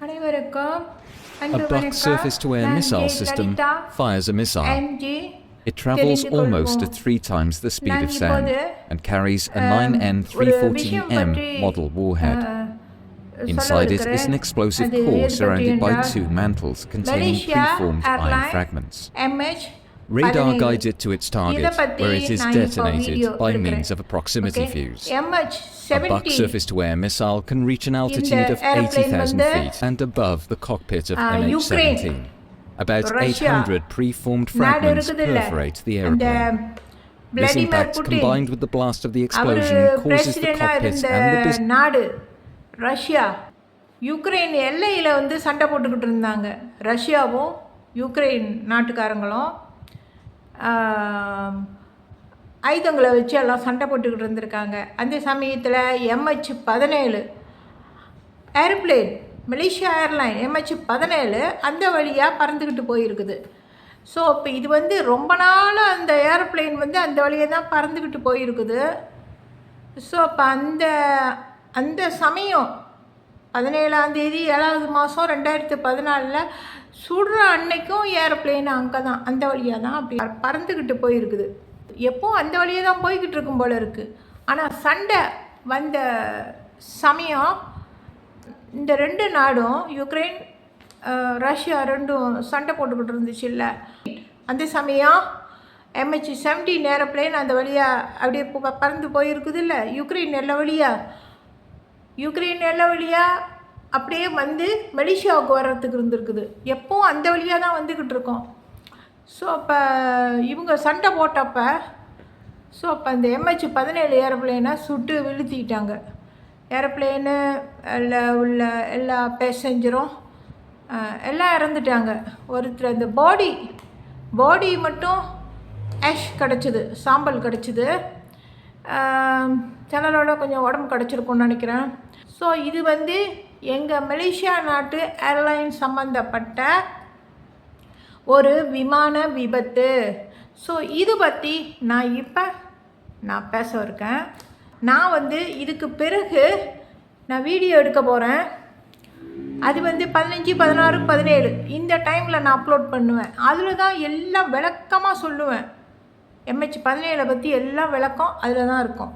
A Buck surface-to-air missile system fires a missile. It travels almost at 3 times the speed of sound and carries a 9N314M model warhead. Inside it is an explosive core surrounded by 2 mantles containing preformed iron fragments. Radar guides it to its target, where it is detonated by means of a proximity fuse. A Buck surface-to-air missile can reach an altitude of 80,000 feet and above the cockpit of MH17. About 800 preformed fragments perforate the aeroplane. This impact, combined with the blast of the explosion, causes the cockpit and the Russia Ukraine எல்லையில் வந்து சண்டை போட்டுக்கிட்டு இருந்தாங்க. ரஷ்யாவும் Ukraine நாட்டுக்காரங்களும் ஆயுதங்களை வச்சு எல்லாம் சண்டை போட்டுக்கிட்டு இருந்திருக்காங்க. அந்த சமயத்தில் MH17 airplane, Malaysia airline MH17 அந்த வழியாக பறந்துக்கிட்டு போயிருக்குது. ஸோ இப்போ இது வந்து ரொம்ப நாளாக அந்த ஏர்பிளேன் வந்து அந்த வழியாக தான் பறந்துக்கிட்டு போயிருக்குது. ஸோ இப்போ அந்த சமயம் 17ஆம் தேதி 7வது மாதம் 2014 சுடுற அன்னைக்கும் ஏரோப்ளேன் அங்கே தான் அந்த வழியாக தான் அப்படி பறந்துக்கிட்டு போயிருக்குது. எப்போவும் அந்த வழியாக தான் போய்கிட்டு இருக்கும் போல் இருக்குது. ஆனால் சண்டை வந்த சமயம் இந்த 2 நாடும் யுக்ரைன் ரஷ்யா ரெண்டும் சண்டை போட்டுக்கிட்டு இருந்துச்சு இல்லை. அந்த சமயம் MH17 ஏரோப்ளேன் அந்த வழியாக அப்படியே பறந்து போயிருக்குது இல்லை. யுக்ரைன் எல்லை வழியாக அப்படியே வந்து மலேசியாவுக்கு வர்றதுக்கு இருந்திருக்குது. எப்போவும் அந்த வழியாக தான் வந்துக்கிட்டு இருக்கோம். ஸோ அப்போ இவங்க சண்டை போட்டப்போ அந்த MH17 ஏரோப்ளேனை சுட்டு வீழ்த்திக்கிட்டாங்க. ஏரோப்ளேனு உள்ள எல்லா பேசஞ்சரும் எல்லாம் இறந்துட்டாங்க. ஒருத்தர் அந்த பாடி மட்டும் ஆஷ் கிடச்சிது, சாம்பல் கிடச்சிது. சிலரோட கொஞ்சம் உடம்பு கிடச்சிருக்குன்னு நினைக்கிறேன். ஸோ இது வந்து எங்கள் மலேசியா நாட்டு ஏர்லைன் சம்மந்தப்பட்ட ஒரு விமான விபத்து. ஸோ இது பற்றி நான் பேச இருக்கேன். நான் வந்து இதுக்கு பிறகு நான் வீடியோ எடுக்க போகிறேன். அது வந்து 15, 16, 17 இந்த டைமில் நான் அப்லோட் பண்ணுவேன். அதில் தான் எல்லாம் விளக்கமாக சொல்லுவேன். MH17 பற்றி எல்லாம் விளக்கம் அதில் தான் இருக்கும்.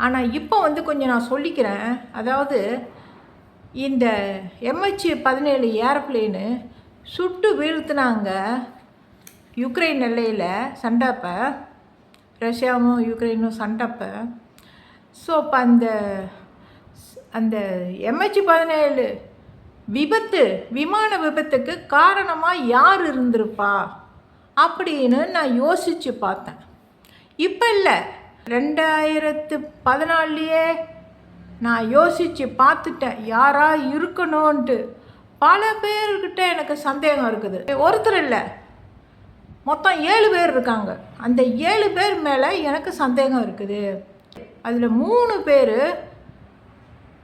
ஆனால் இப்போ வந்து கொஞ்சம் நான் சொல்லிக்கிறேன். அதாவது இந்த MH17 ஏரோப்ளேனு சுட்டு வீழ்த்தினாங்க யுக்ரைன் எல்லையில் சண்டைப்போ, ரஷ்யாவும் யுக்ரைனும் சண்டைப்போ. ஸோ இப்போ அந்த MH17 விமான விபத்துக்கு காரணமாக யார் இருந்திருப்பா அப்படின்னு நான் யோசித்து பார்த்தேன். இப்போ இல்லை, 2014 நான் யோசித்து பார்த்துட்டேன் யாரா இருக்கணும்ன்ட்டு. பல பேர்கிட்ட எனக்கு சந்தேகம் இருக்குது. ஒருத்தர் இல்லை, மொத்தம் 7 பேர் இருக்காங்க. அந்த 7 பேர் மேலே எனக்கு சந்தேகம் இருக்குது. அதில் 3 பேர்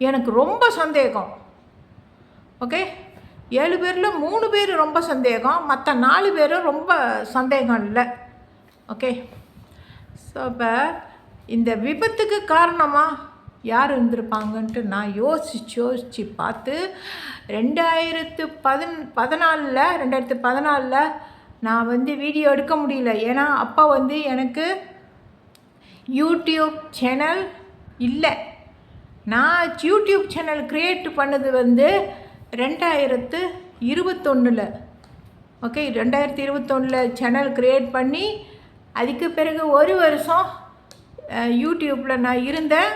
எனக்கு ரொம்ப சந்தேகம். ஓகே, 7 பேரில் 3 பேர் ரொம்ப சந்தேகம், மற்ற 4 பேரும் ரொம்ப சந்தேகம் இல்லை. ஓகே, ஸோ இப்போ இந்த விபத்துக்கு காரணமாக யார் இருந்திருப்பாங்கன்ட்டு நான் யோசித்து பார்த்து 2014 நான் வந்து வீடியோ எடுக்க முடியல. ஏன்னா அப்போ வந்து எனக்கு யூடியூப் சேனல் இல்லை. நான் யூடியூப் சேனல் க்ரியேட் பண்ணது வந்து 2021. ஓகே, 2021 சேனல் க்ரியேட் பண்ணி அதுக்கு பிறகு 1 வருஷம் யூடியூப்பில் நான் இருந்தேன்.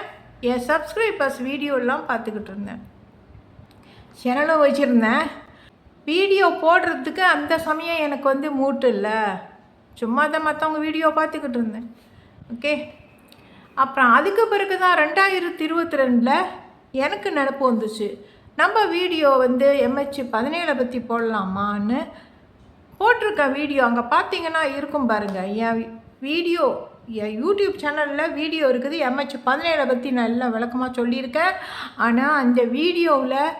என் சப்ஸ்கிரைபர்ஸ் வீடியோலாம் பார்த்துக்கிட்டு இருந்தேன், சேனலும் வச்சுருந்தேன். வீடியோ போடுறதுக்கு அந்த சமயம் எனக்கு வந்து மூட்டு இல்லை, சும்மா தான் மற்றவங்க வீடியோ பார்த்துக்கிட்டு இருந்தேன். ஓகே, அப்புறம் அதுக்கு பிறகு தான் 2022 எனக்கு நினப்பு வந்துச்சு, நம்ம வீடியோ வந்து MH17 பற்றி போடலாமான்னு போட்டிருக்கேன் வீடியோ. அங்கே பார்த்தீங்கன்னா இருக்கும் பாருங்கள், என் யூடியூப் சேனலில் வீடியோ இருக்குது. MH17 பற்றி நான் எல்லாம் விளக்கமாக சொல்லியிருக்கேன். ஆனால் அந்த வீடியோவில்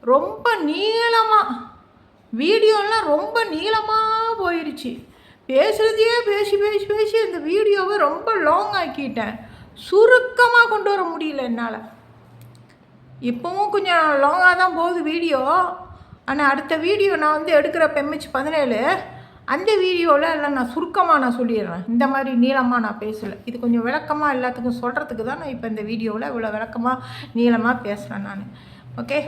ரொம்ப வீடியோலாம் ரொம்ப நீளமாக போயிடுச்சு. பேசுகிறதையே பேசி அந்த வீடியோவை ரொம்ப லாங் ஆக்கிட்டேன். சுருக்கமாக கொண்டு வர முடியல என்னால். இப்போவும் கொஞ்சம் லாங்காக தான் போகுது வீடியோ. ஆனால் அடுத்த வீடியோ நான் வந்து எடுக்கிறப்ப MH17 அந்த வீடியோவில் எல்லாம் நான் சுருக்கமாக நான் சொல்லிடுறேன். இந்த மாதிரி நீளமாக நான் பேசலை. இது கொஞ்சம் விளக்கமாக எல்லாத்துக்கும் சொல்கிறதுக்கு தான் நான் இப்போ இந்த வீடியோவில் இவ்வளோ விளக்கமாக நீளமாக பேசுகிறேன் நான். ஓகே,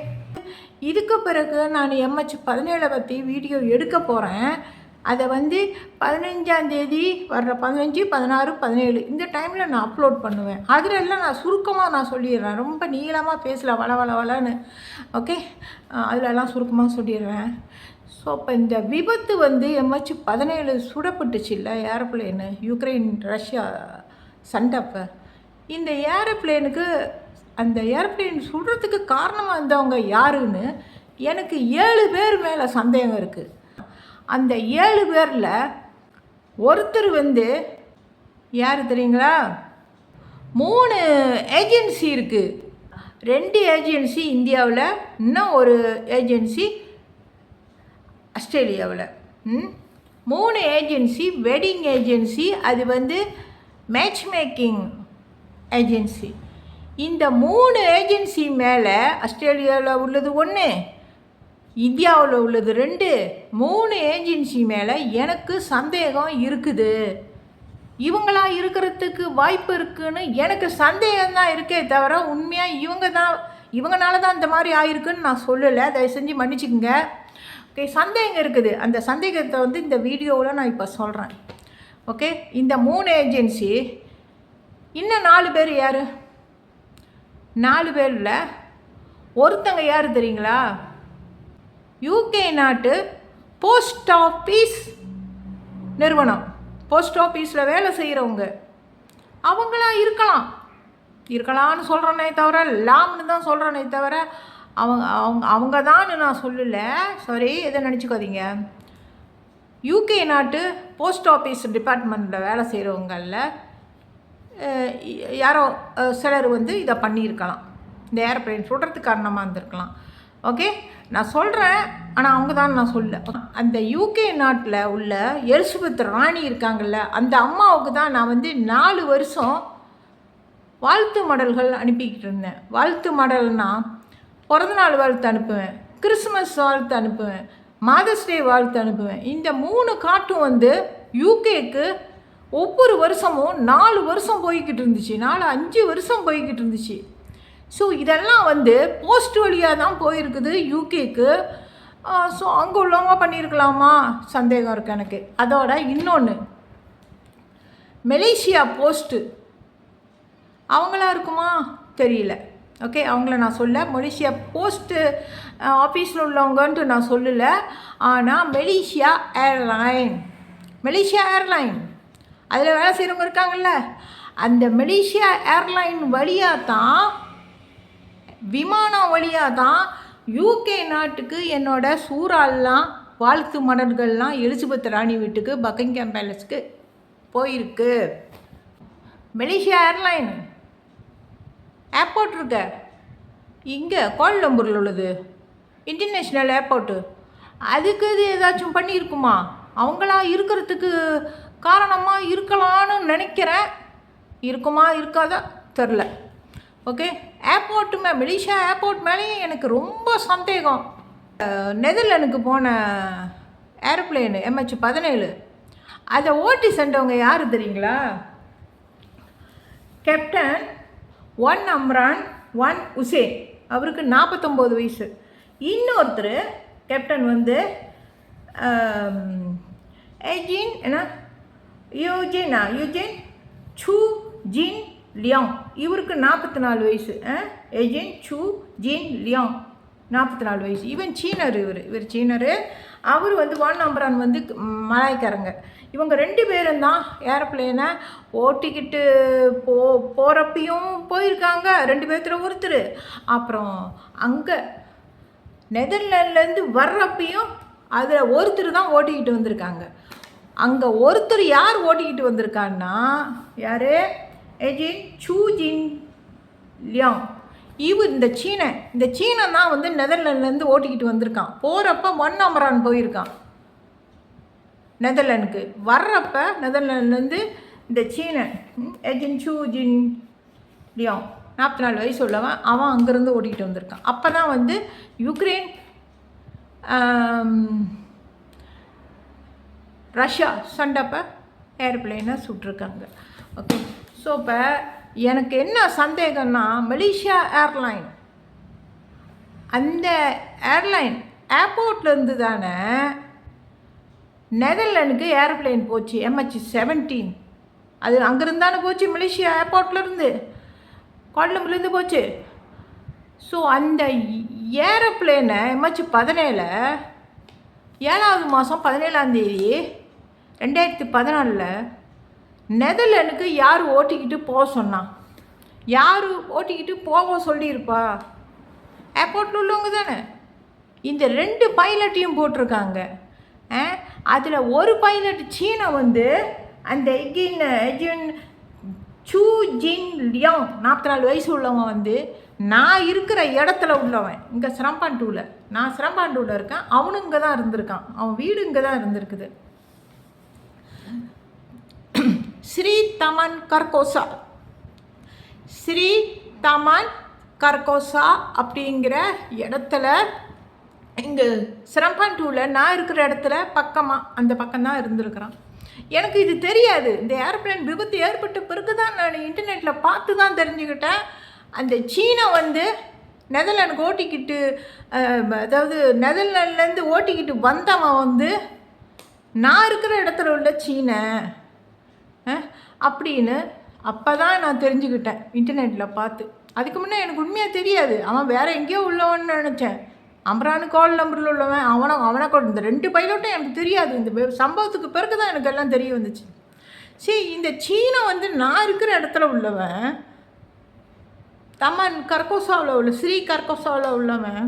இதுக்கு பிறகு நான் MH17 பற்றி வீடியோ எடுக்க போகிறேன். அதை வந்து 15ஆம் தேதி வர்ற 15, 16, 17 இந்த டைமில் நான் அப்லோட் பண்ணுவேன். அதில் எல்லாம் நான் சுருக்கமாக நான் சொல்லிடுறேன். ரொம்ப நீளமாக பேசல வளன்னு. ஓகே, அதிலெல்லாம் சுருக்கமாக சொல்லிடுறேன். ஸோ இப்போ இந்த விபத்து வந்து MH17 சுடப்பட்டுச்சு இல்லை ஏரோப்ளேனு, யுக்ரைன் ரஷ்யா சண்டப்போ. இந்த ஏரோப்ளேனுக்கு அந்த ஏரோப்ளேன் சுடுறதுக்கு காரணமாக இருந்தவங்க யாருன்னு எனக்கு 7 பேர் மேலே சந்தேகம் இருக்குது. அந்த 7 பேரில் ஒருத்தர் வந்து யார் தெரியுங்களா? 3 ஏஜென்சி இருக்குது. 2 ஏஜென்சி இந்தியாவில், இன்னும் ஒரு ஏஜென்சி ஆஸ்திரேலியாவில். 3 ஏஜென்சி வெட்டிங் ஏஜென்சி, அது வந்து மேட்ச் மேக்கிங் ஏஜென்சி. இந்த 3 ஏஜென்சி மேலே ஆஸ்திரேலியாவில் உள்ளது 1, இந்தியாவில் உள்ளது 2, 3 ஏஜென்சி மேலே எனக்கு சந்தேகம் இருக்குது. இவங்களா இருக்கிறதுக்கு வாய்ப்பு இருக்குதுன்னு எனக்கு சந்தேகம்தான் இருக்கே தவிர உண்மையாக இவங்கனால தான் இந்த மாதிரி ஆயிருக்குன்னு நான் சொல்லலை. தயவு செஞ்சு மன்னிச்சுக்கோங்க. ஓகே, சந்தேகம் இருக்குது. அந்த சந்தேகத்தை வந்து இந்த வீடியோவில் நான் இப்போ சொல்கிறேன். ஓகே, இந்த 3 ஏஜென்சி, இன்னும் 4 பேர் யார்? 4 பேரில் ஒருத்தங்க யார் தெரியுங்களா? UK நாட்டு போஸ்ட் ஆஃபீஸ் நிறுவனம், போஸ்ட் ஆஃபீஸில் வேலை செய்கிறவங்க. அவங்களாம் இருக்கலாம்னு சொல்கிறேனே தவிர லாம்னு தான் சொல்கிறேனே தவிர அவங்க தான்னு நான் சொல்லலை. சாரி, எதை நினச்சிக்காதீங்க. UK நாட்டு போஸ்ட் ஆஃபீஸ் டிபார்ட்மெண்ட்டில் வேலை செய்கிறவங்களில் யாரோ சிலர் வந்து இதை பண்ணியிருக்கலாம். இந்த ஏரோப்ளேன் சுடுறதுக்கு காரணமாக இருந்திருக்கலாம். ஓகே, நான் சொல்கிறேன், ஆனால் அவங்க தான் நான் சொல்ல. அந்த UK நாட்டில் உள்ள எலிசபெத் ராணி இருக்காங்கள்ல, அந்த அம்மாவுக்கு தான் நான் வந்து 4 வருஷம் வாழ்த்து மடல்கள் அனுப்பிக்கிட்டு இருந்தேன். வாழ்த்து மடல்னால் பிறந்தநாள் வாழ்த்து அனுப்புவேன், கிறிஸ்மஸ் வாழ்த்து அனுப்புவேன், மதர்ஸ் டே வாழ்த்து அனுப்புவேன். இந்த 3 காட்டும் வந்து UKக்கு ஒவ்வொரு வருஷமும் 4 வருஷம் போய்கிட்டு இருந்துச்சு, 5 வருஷம் போய்கிட்டு இருந்துச்சு. ஸோ இதெல்லாம் வந்து போஸ்ட் வழியாக தான் போயிருக்குது UKக்கு. ஸோ அங்கே உள்ளவங்க பண்ணியிருக்கலாமா சந்தேகம் இருக்குது எனக்கு. அதோட இன்னொன்று, மலேசியா போஸ்ட்டு அவங்களா இருக்குமா தெரியல. ஓகே, அவங்கள நான் சொல்ல, மலேசியா போஸ்ட்டு ஆஃபீஸில் உள்ளவங்கன்ட்டு நான் சொல்லலை. ஆனால் மலேசியா ஏர்லைன் அதில் வேலை செய்கிறவங்க இருக்காங்கள்ல, அந்த மலேசியா ஏர்லைன் வழியாக தான், விமானம் வழியாக தான் UK நாட்டுக்கு என்னோட சூறாலாம் வாழ்த்து மடல்கள்லாம் எலிசபெத் ராணி வீட்டுக்கு பக்கிங்ஹாம் பேலஸ்க்கு போயிருக்கு. மலேசியா ஏர்லைன் ஏர்போர்ட் இருக்க இங்கே கோலாலம்பூரில் உள்ளது இன்டர்நேஷ்னல் ஏர்போர்ட்டு, அதுக்கு இது ஏதாச்சும் பண்ணியிருக்குமா? அவங்களா இருக்கிறதுக்கு காரணமாக இருக்கலான்னு நினைக்கிறேன். இருக்குமா இருக்காதா தெரில. ஓகே, மலேசியா ஏர்போர்ட் மேலேயும் எனக்கு ரொம்ப சந்தேகம். நெதர்லாண்டுக்கு போன ஏரோப்ளேனு MH17 அதை ஓட்டி சென்றவங்க யார் தெரியுங்களா? கேப்டன் 1 அம்ரான் 1 உசேன், அவருக்கு 49 வயசு. இன்னொருத்தர் கேப்டன் வந்து யூஜின் சூ ஜின் லியாங், இவருக்கு 44 வயசு. ஏஜென் சூ ஜின் லியாங் 44 வயசு. இவர் சீனரு. அவர் வந்து 1 அம்ரான் வந்து மலாய்க்காரங்க. இவங்க 2 பேரும் தான் ஏரோப்ளேனை ஓட்டிக்கிட்டு போகிறப்பையும் போயிருக்காங்க. 2 பேர்த்துல ஒருத்தர். அப்புறம் அங்கே நெதர்லாண்ட்லேருந்து வர்றப்பையும் அதில் ஒருத்தர் தான் ஓட்டிக்கிட்டு வந்திருக்காங்க. அங்கே ஒருத்தர் யார் ஓட்டிக்கிட்டு வந்திருக்கான்னா யார்? ஏஜென் சூ ஜின் லியாங். இவர் இந்த சீனன் தான் வந்து நெதர்லாண்ட்லேருந்து ஓட்டிக்கிட்டு வந்திருக்கான். போகிறப்ப 1 அமரான் போயிருக்கான் நெதர்லாண்டுக்கு. வர்றப்ப நெதர்லாண்ட்லேருந்து இந்த சீனன் ஏஜென் சூ ஜின் லியாங் 44 வயசு உள்ளவன், அவன் அங்கேருந்து ஓட்டிக்கிட்டு வந்திருக்கான். அப்போ தான் வந்து யுக்ரைன் ரஷ்யா சண்டைப்போ ஏர்பிளைனை சுட்டிருக்காங்க. ஓகே. ஸோ இப்போ எனக்கு என்ன சந்தேகம்னா, மலேசியா ஏர்லைன் அந்த ஏர்லைன் ஏர்போர்ட்லேருந்து தானே நெதர்லாண்டுக்கு ஏர்பிளைன் போச்சு, MH17. அது அங்கேருந்து தானே போச்சு, மலேசியா ஏர்போர்ட்லேருந்து, கோலம்பூர்லேருந்து போச்சு. ஸோ அந்த ஏரோப்ளேனை MH17 7வது மாதம் 17ஆம் தேதி 2014 நெதர்லாண்டுக்கு யார் ஓட்டிக்கிட்டு போக சொன்னான்? யார் ஓட்டிக்கிட்டு போக சொல்லியிருப்பா? ஏர்போர்ட்டில் உள்ளவங்க தானே. இந்த 2 பைலட்டையும் போட்டிருக்காங்க. அதில் ஒரு பைலட் சீனா வந்து அந்த சூ ஜின் லியாங் 44 வயசு உள்ளவன் வந்து நான் இருக்கிற இடத்துல உள்ளவன், இங்கே சிரம்பாண்டூவில், நான் சிரம்பாண்டூவில் இருக்கேன், அவனும் இங்கே தான் இருந்திருக்கான், அவன் வீடு இங்கே தான் இருந்திருக்குது. ஸ்ரீ தமன் கர்கோசா அப்படிங்கிற இடத்துல, இங்கே சிரம்பாண்டூவில் நான் இருக்கிற இடத்துல பக்கமாக அந்த பக்கம்தான் இருந்திருக்கிறான். எனக்கு இது தெரியாது. இந்த ஏர்பிளைன் விபத்து ஏற்பட்ட பிறகு தான் நான் இன்டர்நெட்டில் பார்த்து தான் தெரிஞ்சுக்கிட்டேன். அந்த சீனா வந்து நெதர்லாண்டுக்கு ஓட்டிக்கிட்டு, அதாவது நெதர்லாண்ட்லேருந்து ஓட்டிக்கிட்டு வந்தவன் வந்து நான் இருக்கிற இடத்துல உள்ள சீனை அப்படின்னு அப்போ தான் நான் தெரிஞ்சுக்கிட்டேன் இன்டர்நெட்டில் பார்த்து. அதுக்கு முன்னே எனக்கு உண்மையாக தெரியாது. அவன் வேறு எங்கேயோ உள்ளவன்னு நினச்சேன். அம்ரானு கோல் நம்பரில் உள்ளவன், அவனை கூட இந்த 2 பைலட்டும் எனக்கு தெரியாது. இந்த சம்பவத்துக்கு பிறகு தான் எனக்கு எல்லாம் தெரிய வந்துச்சு. சரி, இந்த சீனா வந்து நான் இருக்கிற இடத்துல உள்ளவன், தமன் கர்கோசாவில் உள்ள ஸ்ரீ கர்கோசாவில் உள்ளவன்,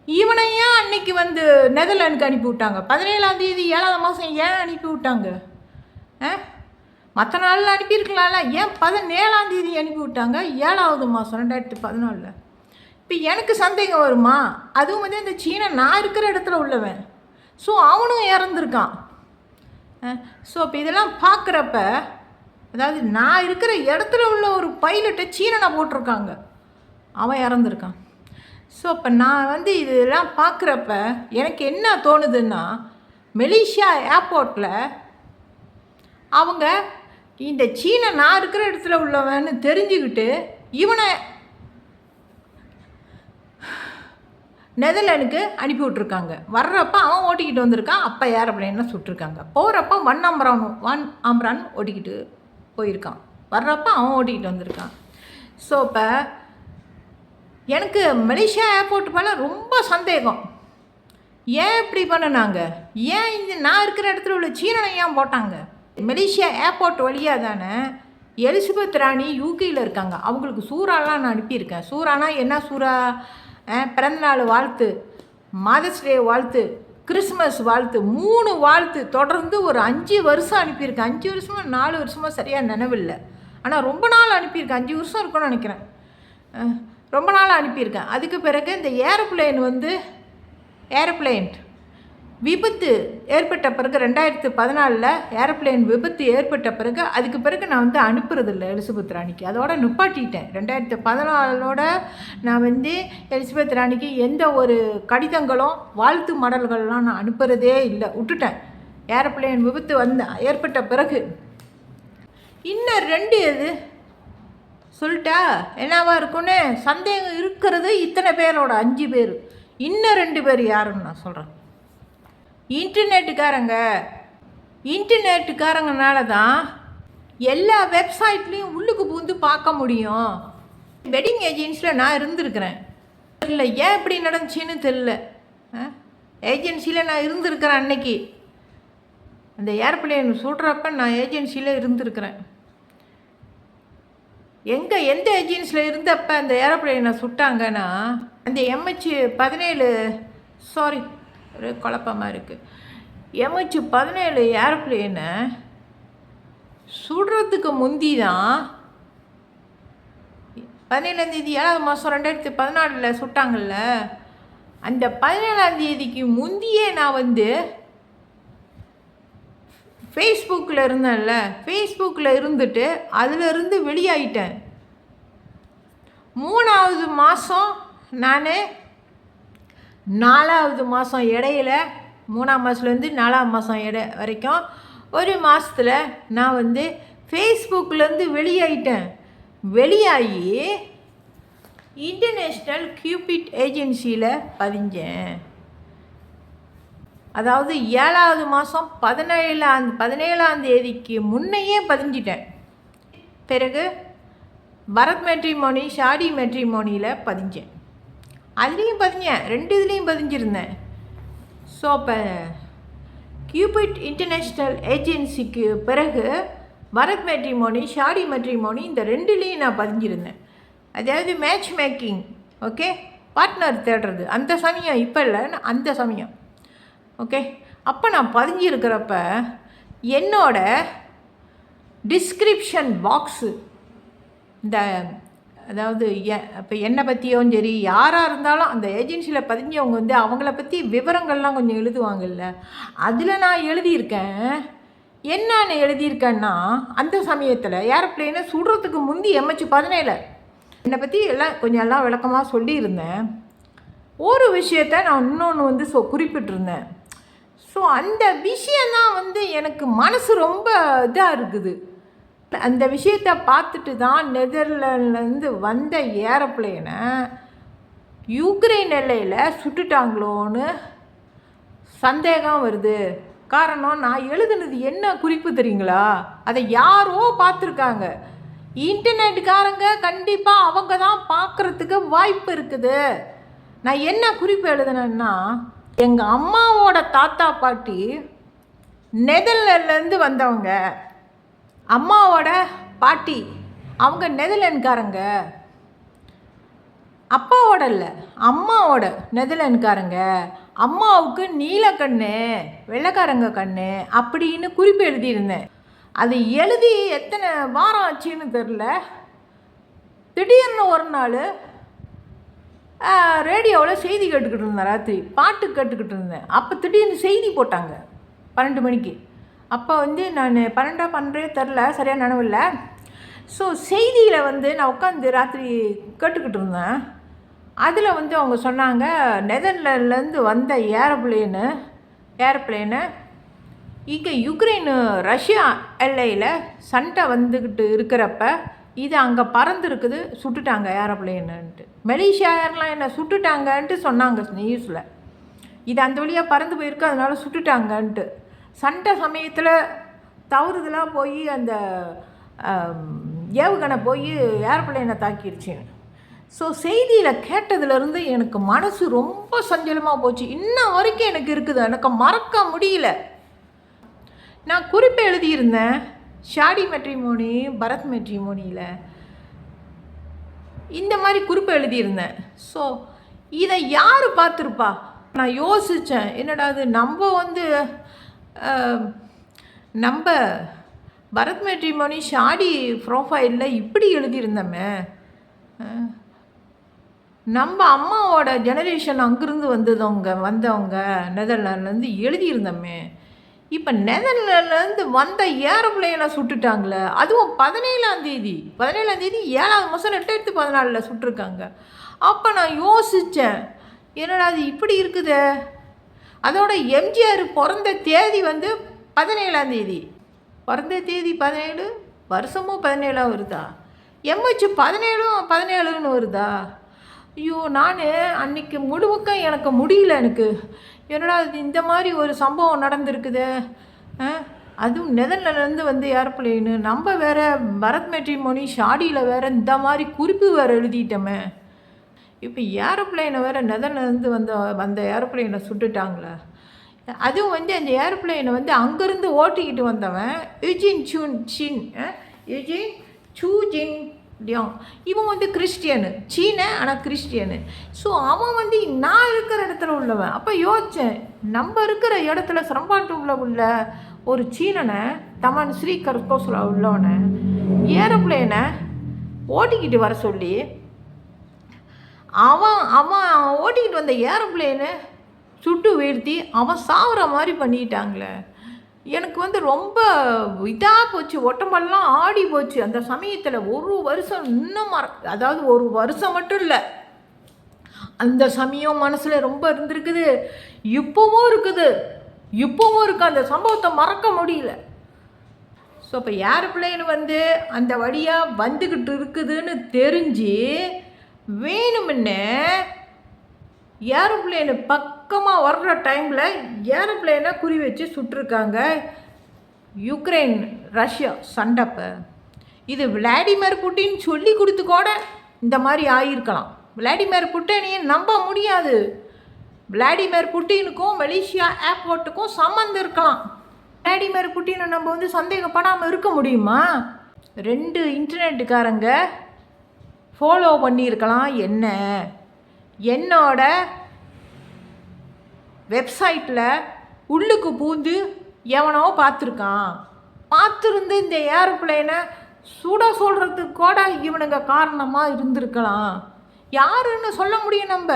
இவனையும் அன்னைக்கு வந்து நெதர்லாண்டுக்கு அனுப்பி விட்டாங்க. 17ஆம் தேதி 7வது மாதம் ஏன் அனுப்பி விட்டாங்க? மற்ற நாளில் அனுப்பியிருக்கலாம்ல, ஏன் 17ஆம் தேதி அனுப்பி விட்டாங்க? 7வது மாதம் 2014. இப்போ எனக்கு சந்தேகம் வருமா? அதுவும் வந்து இந்த சீனா நான் இருக்கிற இடத்துல உள்ளவன், ஸோ அவனும் இறந்துருக்கான். ஸோ இப்போ இதெல்லாம் பார்க்குறப்ப, அதாவது நான் இருக்கிற இடத்துல உள்ள ஒரு பைலட்டை சீனனை போட்டிருக்காங்க, அவன் இறந்துருக்கான். ஸோ இப்போ நான் வந்து இதெல்லாம் பார்க்குறப்ப எனக்கு என்ன தோணுதுன்னா, மலேசியா ஏர்போர்ட்டில் அவங்க இந்த சீனை நான் இருக்கிற இடத்துல உள்ளவன்னு தெரிஞ்சுக்கிட்டு இவனை நெதர்லாண்டுக்கு அனுப்பி விட்ருக்காங்க. வர்றப்போ அவன் ஓட்டிக்கிட்டு வந்திருக்கான், அப்போ ஏரோப்ளைனை சுட்டிருக்காங்க. போகிறப்போ ஒன் ஆம்ரான் ஓட்டிக்கிட்டு போயிருக்கான், வர்றப்போ அவன் ஓட்டிக்கிட்டு வந்திருக்கான். ஸோ இப்போ எனக்கு மலேசியா ஏர்போர்ட் மேலே ரொம்ப சந்தேகம். ஏன் இப்படி பண்ணினாங்க? ஏன் இந்த நான் இருக்கிற இடத்துல உள்ள சீனனை ஏன் போட்டாங்க? மலேசியா ஏர்போர்ட் வழியாக தானே எலிசபெத் ராணி யூகேயில் இருக்காங்க. அவங்களுக்கு சூறாலாம் நான் அனுப்பியிருக்கேன். சூறானா என்ன சூறா? பிறந்தநாள் வாழ்த்து, மதர்ஸ் டே வாழ்த்து, கிறிஸ்மஸ் வாழ்த்து, 3 வாழ்த்து தொடர்ந்து ஒரு 5 வருஷம் அனுப்பியிருக்கேன். 5 வருஷமாக 4 வருஷமாக சரியாக நினைவில்லை, ஆனால் ரொம்ப நாள் அனுப்பியிருக்கேன். 5 வருஷம் இருக்கும்னு நினைக்கிறேன். ரொம்ப நாள் அனுப்பியிருக்கேன். அதுக்கு பிறகு இந்த ஏரோப்ளைன் விபத்து ஏற்பட்ட பிறகு 2014 ஏரோப்ளைன் விபத்து ஏற்பட்ட பிறகு அதுக்கு பிறகு நான் வந்து அனுப்புறதில்லை எலிசபெத் ராணிக்கு. அதோட நிப்பாட்டிட்டேன். 2014 நான் வந்து எலிசபெத் ராணிக்கு எந்த ஒரு கடிதங்களும் வாழ்த்து மடல்கள்லாம் நான் அனுப்புகிறதே இல்லை, விட்டுட்டேன். ஏரோப்ளைன் விபத்து ஏற்பட்ட பிறகு இன்னும் 2 எது சொல்லிட்டா என்னவா இருக்குன்னு சந்தேகம் இருக்கிறது. இத்தனை பேரோட 5 பேர், இன்னும் 2 பேர் யாருன்னு நான் சொல்கிறேன். இன்டர்நெட்டுக்காரங்கனால தான் எல்லா வெப்சைட்லேயும் உள்ளுக்கு பூந்து பார்க்க முடியும். வெட்டிங் ஏஜென்சியில் நான் இருந்திருக்கிறேன், தெரியல ஏன் இப்படி நடந்துச்சின்னு தெரில. ஏஜென்சியில் நான் இருந்திருக்கிறேன். அன்னைக்கு அந்த ஏர்பிளைன் சுடுறப்ப நான் ஏஜென்சியில் இருந்திருக்கிறேன். எந்த ஏஜென்சியில் இருந்தப்போ அந்த ஏரோப்ளைனை சுட்டாங்கன்னா, அந்த MH17 சாரி ஒரு குழப்பமாக இருக்குது, MH17 ஏரோப்ளைனை சுடுறதுக்கு முந்தி தான் 17ஆம் தேதி 7வது மாதம் 2014 சுட்டாங்கள்ல, அந்த 17ஆம் தேதிக்கு முந்தியே நான் வந்து ஃபேஸ்புக்கில் இருந்தேன்ல, ஃபேஸ்புக்கில் இருந்துட்டு அதிலிருந்து வெளியாயிட்டேன். 3வது மாதம் நான் 4வது மாதம் இடையில 3ஆம் மாதத்துலேருந்து 4ஆம் மாதம் வரைக்கும் ஒரு மாதத்தில் நான் வந்து ஃபேஸ்புக்கிலேருந்து வெளியாகி இன்டர்நேஷ்னல் கியூபிட் ஏஜென்சியில் பதிஞ்சேன். அதாவது 7வது மாதம் 17ஆம் தேதிக்கு முன்னையே பதிஞ்சிட்டேன். பிறகு பரத் மேட்ரிமோனி, ஷாடி மேட்ரிமோனியில் பதிஞ்சேன். அதுலேயும் பதிஞ்சேன், 2 இதுலேயும் பதிஞ்சிருந்தேன். ஸோ இப்போ கியூபிட் இன்டர்நேஷ்னல் ஏஜென்சிக்கு பிறகு பரத் மேட்ரிமோனி, ஷாடி மேட்ரிமோனி இந்த 2லேயும் நான் பதிஞ்சிருந்தேன். அதாவது மேட்ச் மேக்கிங், ஓகே, பார்ட்னர் தேடுறது அந்த சமயம், இப்போ இல்லை, அந்த சமயம், ஓகே. அப்போ நான் பதிஞ்சிருக்கிறப்ப என்னோட டிஸ்கிரிப்ஷன் பாக்ஸு இந்த அதாவது இப்போ என்னை பற்றியும் சரி யாராக இருந்தாலும் அந்த ஏஜென்சியில் பதிஞ்சவங்க வந்து அவங்கள பற்றி விவரங்கள்லாம் கொஞ்சம் எழுதுவாங்கல்ல, அதில் நான் எழுதியிருக்கேன். என்னன்னு எழுதியிருக்கேன்னா, அந்த சமயத்தில் ஏரோப்ளேனை சுடுறதுக்கு முந்தி MH17 என்னை பற்றி எல்லாம் விளக்கமாக சொல்லியிருந்தேன். ஒரு விஷயத்த நான் இன்னொன்று வந்து குறிப்பிட்டிருந்தேன். ஸோ அந்த விஷயந்தான் வந்து எனக்கு மனசு ரொம்ப இதாக இருக்குது. அந்த விஷயத்தை பார்த்துட்டு தான் நெதர்லாண்ட்லேருந்து வந்த ஏரோப்ளேனை யுக்ரைன் எல்லையில் சுட்டுட்டாங்களோன்னு சந்தேகம் வருது. காரணம், நான் எழுதுனது என்ன குறிப்பு தெரியுங்களா? அதை யாரோ பார்த்துருக்காங்க. இன்டர்நெட்டுக்காரங்க கண்டிப்பாக அவங்க தான் பார்க்குறதுக்கு வாய்ப்பு இருக்குது. நான் என்ன குறிப்பு எழுதுனேன்னா, எங்கள் அம்மாவோட தாத்தா பாட்டி நெதர்லாண்ட்லேருந்து வந்தவங்க, அம்மாவோட பாட்டி அவங்க நெதர்லாண்ட்காரங்க, அப்பாவோட இல்லை அம்மாவோட நெதர்லாண்ட்காரங்க, அம்மாவுக்கு நீலக்கண்ணு வெள்ளைக்காரங்க கண்ணு அப்படின்னு குறிப்பு எழுதியிருந்தேன். அது எழுதி எத்தனை வாரம் ஆச்சுன்னு தெரில. திடீர்னு ஒரு நாள் ரேடியோவில் செய்தி கேட்டுக்கிட்டு இருந்தேன், ராத்திரி பாட்டு கேட்டுக்கிட்டு இருந்தேன். அப்போ திடீர்னு செய்தி போட்டாங்க 12 மணிக்கு. அப்போ வந்து நான் 12 தெரில, சரியாக நினைவில்லை. ஸோ செய்தியில் வந்து நான் உட்காந்து ராத்திரி கேட்டுக்கிட்டு இருந்தேன். அதில் வந்து அவங்க சொன்னாங்க, நெதர்லாண்ட்லேருந்து வந்த ஏரோப்ளேனு இங்கே யுக்ரைனு ரஷ்யா எல்லையில் சண்டை வந்துக்கிட்டு இருக்கிறப்ப இது அங்கே பறந்துருக்குது, சுட்டுட்டாங்க ஏரோப்ளேனுன்ட்டு. மலேசியா ஏர்லைனை சுட்டுட்டாங்கன்ட்டு சொன்னாங்க நியூஸில். இது அந்த வழியாக பறந்து போயிருக்கு, அதனால் சுட்டுட்டாங்கன்ட்டு. சண்டை சமயத்தில் தவறுதலாக போய் அந்த ஏவுகணை போய் ஏரோப்ளேனை தாக்கிடுச்சு. ஸோ செய்தியில் கேட்டதுலேருந்து எனக்கு மனசு ரொம்ப சஞ்சலமாக போச்சு. இன்ன வரைக்கும் எனக்கு இருக்குது, எனக்கு மறக்க முடியல. நான் குறிப்பு எழுதியிருந்தேன் ஷாடி மேட்ரிமோனி, பரத் மேட்ரிமோனியில் இந்த மாதிரி குறிப்பு எழுதியிருந்தேன். ஸோ இதை யார் பார்த்துருப்பா? நான் யோசித்தேன், என்னடா அது நம்ம பரத் மேட்ரிமோனி ஷாடி ப்ரோஃபைலில் இப்படி எழுதியிருந்தோமே, நம்ம அம்மாவோட ஜெனரேஷன் அங்கேருந்து வந்தவங்க நெதர்லாண்ட்லேருந்து எழுதியிருந்தோமே, இப்போ நெதர்லாண்ட்லேருந்து வந்த ஏரோப்ளேனை சுட்டுட்டாங்களே, அதுவும் 17ஆம் தேதி 7வது மாதம் 2014 சுட்டிருக்காங்க. அப்போ நான் யோசித்தேன், என்னடா அது இப்படி இருக்குது. அதோட எம்ஜிஆர் பிறந்த தேதி வந்து 17ஆம் தேதி, பிறந்த தேதி 17, வருஷமும் 17 வருதா, MH17 வருதா? ஐயோ, நான் அன்றைக்கி முழுக்க எனக்கு முடியல. எனக்கு என்னடா இந்த மாதிரி ஒரு சம்பவம் நடந்திருக்குது. அதுவும் நெதர்லாண்ட்லேருந்து வந்து ஏரோப்ளேனு, நம்ம வேறு பரத் மேட்ரிமோனி ஷாடியில் வேறு இந்த மாதிரி குறிப்பு வேறு எழுதிட்டோமே. இப்போ ஏரோப்ளேனை வேறு நெதர்லாண்ட்லேருந்து வந்த ஏரோப்ளேனை சுட்டுட்டாங்களே. அதுவும் வந்து அந்த ஏரோப்ளேனை வந்து அங்கேருந்து ஓட்டிக்கிட்டு வந்தவன் யுஜின் சூ ஜின் லியாங். இவன் வந்து கிறிஸ்டியனு, சீன ஆனால் கிறிஸ்டியனு. ஸோ அவன் வந்து நான் இருக்கிற இடத்துல உள்ளவன். அப்போ யோசித்தேன், நம்ம இருக்கிற இடத்துல சிரம்பாட்டூரில் உள்ள ஒரு சீனனை, தமன் ஸ்ரீ கர்கோஸில் உள்ளவனை ஏரோப்ளேனை ஓட்டிக்கிட்டு வர சொல்லி அவன் ஓட்டிக்கிட்டு வந்த ஏரோப்ளேனு சுட்டு வீழ்த்தி அவன் சாகுற மாதிரி பண்ணிட்டாங்களே. எனக்கு வந்து ரொம்ப இதாக போச்சு, உடம்பெல்லாம் ஆடி போச்சு. அந்த சமயத்தில் ஒரு வருஷம் இன்னும் அதாவது ஒரு வருஷம் மட்டும் இல்லை, அந்த சமயம் மனசில் ரொம்ப இருந்திருக்குது, இப்போவும் இருக்குது, இப்போவும் இருக்குது. அந்த சம்பவத்தை மறக்க முடியல. ஸோ இப்போ ஏரோப்ளேன் வந்து அந்த வழியாக வந்துக்கிட்டு இருக்குதுன்னு தெரிஞ்சு வேணுமுன்னே ஏரோப்ளேனு பக்கமாக வர்ற டைமில் ஏரோப்ளேனை குறி வச்சு சுட்டிருக்காங்க. யுக்ரைன் ரஷ்யா சண்டைப்போ இது விளாடிமிர் புட்டின் சொல்லி கொடுத்து கூட இந்த மாதிரி ஆகியிருக்கலாம். விளாடிமிர் புட்டினையும் நம்ப முடியாது. விளாடிமிர் புட்டினுக்கும் மலேசியா ஏர்போர்ட்டுக்கும் சம்மந்தம் இருக்கலாம். விளாடிமிர் புட்டினை நம்ம வந்து சந்தேகப்படாமல் இருக்க முடியுமா? 2 இன்டர்நெட்டுக்காரங்க ஃபாலோ பண்ணியிருக்கலாம். என்னோட வெப்சைட்டில் உள்ளுக்கு பூந்து எவனோ பார்த்துருந்து இந்த ஏரோப்ளேனை சுட சொல்கிறதுக்கு கூட இவனுங்க காரணமாக இருந்திருக்கலாம். யாருன்னு சொல்ல முடியும்?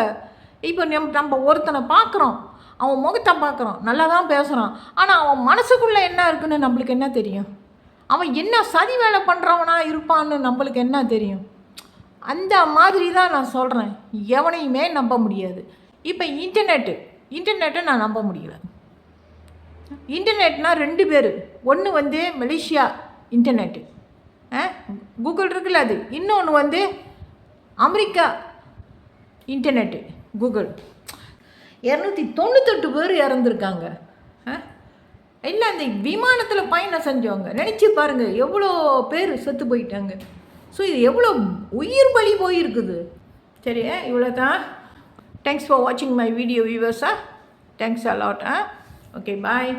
இப்போ நம்ம ஒருத்தனை பார்க்குறோம், அவன் முகத்தை பார்க்குறோம், நல்லா தான் பேசுகிறான், ஆனால் அவன் மனசுக்குள்ளே என்ன இருக்குன்னு நம்மளுக்கு என்ன தெரியும்? அவன் என்ன சதி வேலை பண்ணுறவனா இருப்பான்னு நம்மளுக்கு என்ன தெரியும்? அந்த மாதிரி தான் நான் சொல்கிறேன், எவனையுமே நம்ப முடியாது. இப்போ இன்டர்நெட்டை நான் நம்ப முடியல. இன்டர்நெட்னால் 2 பேர், ஒன்று வந்து மலேசியா இன்டர்நெட்டு, கூகுள் இருக்குல்ல அது, இன்னொன்று வந்து அமெரிக்கா இன்டர்நெட்டு கூகுள். 298 பேர் இறந்துருக்காங்க. இல்லை, அந்த விமானத்தில் பயணம் செஞ்சவங்க நினச்சி பாருங்கள், எவ்வளோ பேர் செத்து போயிட்டாங்க. ஸோ இது எவ்வளோ உயிர் பலி போயிருக்குது. சரி, இவ்வளோ தான். தேங்க்ஸ் ஃபார் வாட்சிங் மை வீடியோ வியூவர்ஸா. Thanks a lot. Okay, bye.